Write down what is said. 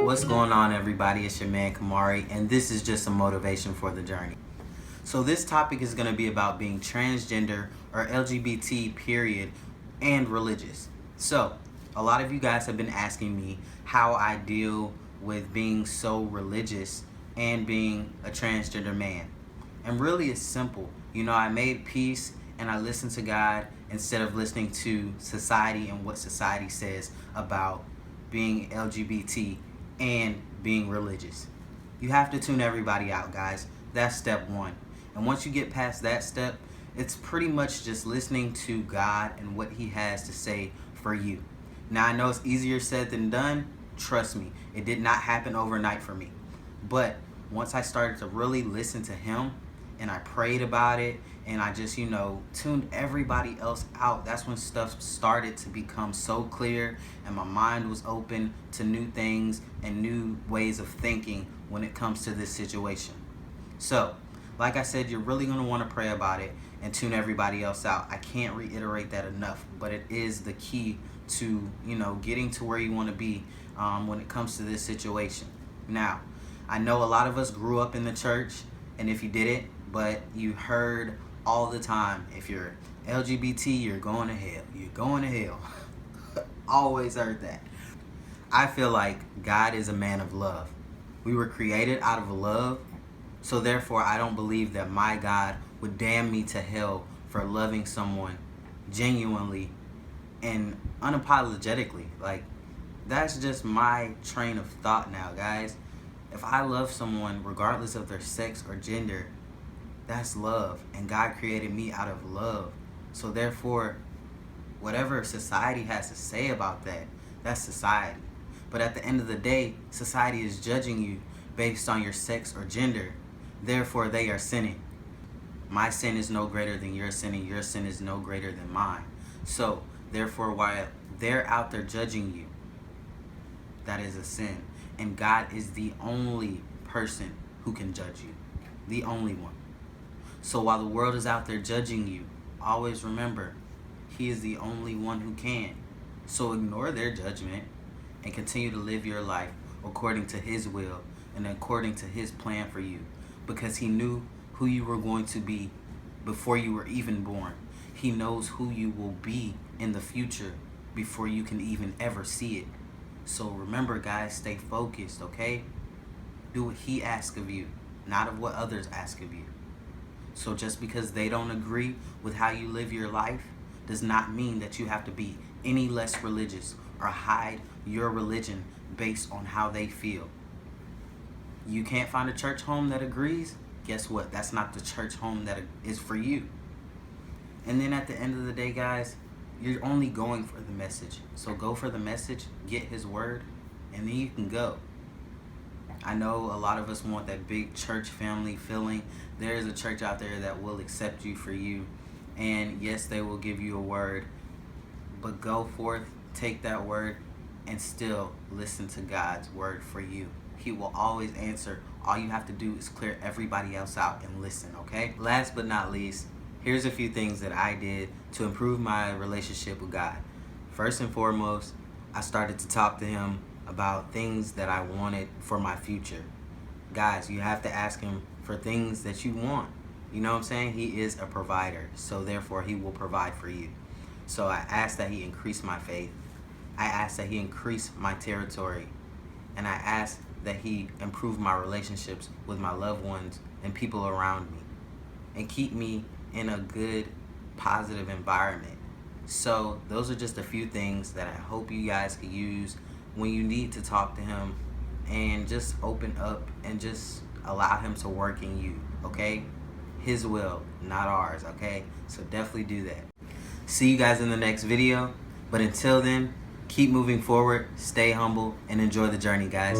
What's going on, everybody? It's your man Kamari, and this is just some motivation for the journey. So this topic is going to be about being transgender or LGBT period and religious. So a lot of you guys have been asking me how I deal with being so religious and being a transgender man. And really it's simple. I made peace and I listened to God instead of listening to society and what society says about being LGBT and being religious. You have to tune everybody out, guys. That's step one. And once you get past that step, it's pretty much just listening to God and what He has to say for you. Now, I know it's easier said than done. Trust me, it did not happen overnight for me. But once I started to really listen to Him and I prayed about it and I just, tuned everybody else out, that's when stuff started to become so clear and my mind was open to new things and new ways of thinking when it comes to this situation. So, like I said, you're really going to want to pray about it and tune everybody else out. I can't reiterate that enough, but it is the key to, getting to where you want to be when it comes to this situation. Now, I know a lot of us grew up in the church, and if you didn't, but you heard all the time, if you're LGBT, you're going to hell. You're going to hell. Always heard that. I feel like God is a man of love. We were created out of love, so therefore I don't believe that my God would damn me to hell for loving someone genuinely and unapologetically. Like, that's just my train of thought now, guys. If I love someone regardless of their sex or gender, that's love, and God created me out of love. So therefore, whatever society has to say about that, that's society. But at the end of the day, society is judging you based on your sex or gender. Therefore, they are sinning. My sin is no greater than your sin, and your sin is no greater than mine. So therefore, while they're out there judging you, that is a sin. And God is the only person who can judge you. The only one. So while the world is out there judging you, always remember, He is the only one who can. So ignore their judgment and continue to live your life according to His will and according to His plan for you. Because He knew who you were going to be before you were even born. He knows who you will be in the future before you can even ever see it. So remember, guys, stay focused, okay? Do what He asks of you, not of what others ask of you. So just because they don't agree with how you live your life does not mean that you have to be any less religious or hide your religion based on how they feel. You can't find a church home that agrees? Guess what? That's not the church home that is for you. And then at the end of the day, guys, you're only going for the message. So go for the message, get His word, and then you can go. I know a lot of us want that big church family feeling. There is a church out there that will accept you for you. And yes, they will give you a word. But go forth, take that word, and still listen to God's word for you. He will always answer. All you have to do is clear everybody else out and listen, okay? Last but not least, here's a few things that I did to improve my relationship with God. First and foremost, I started to talk to Him about things that I wanted for my future. Guys, you have to ask Him for things that you want. You know what I'm saying? He is a provider, so therefore He will provide for you. So I asked that He increase my faith. I asked that He increase my territory. And I asked that He improve my relationships with my loved ones and people around me. And keep me in a good, positive environment. So those are just a few things that I hope you guys could use when you need to talk to Him and just open up and just allow Him to work in you, okay? His will, not ours, okay? So definitely do that. See you guys in the next video. But until then, keep moving forward, stay humble, and enjoy the journey, guys.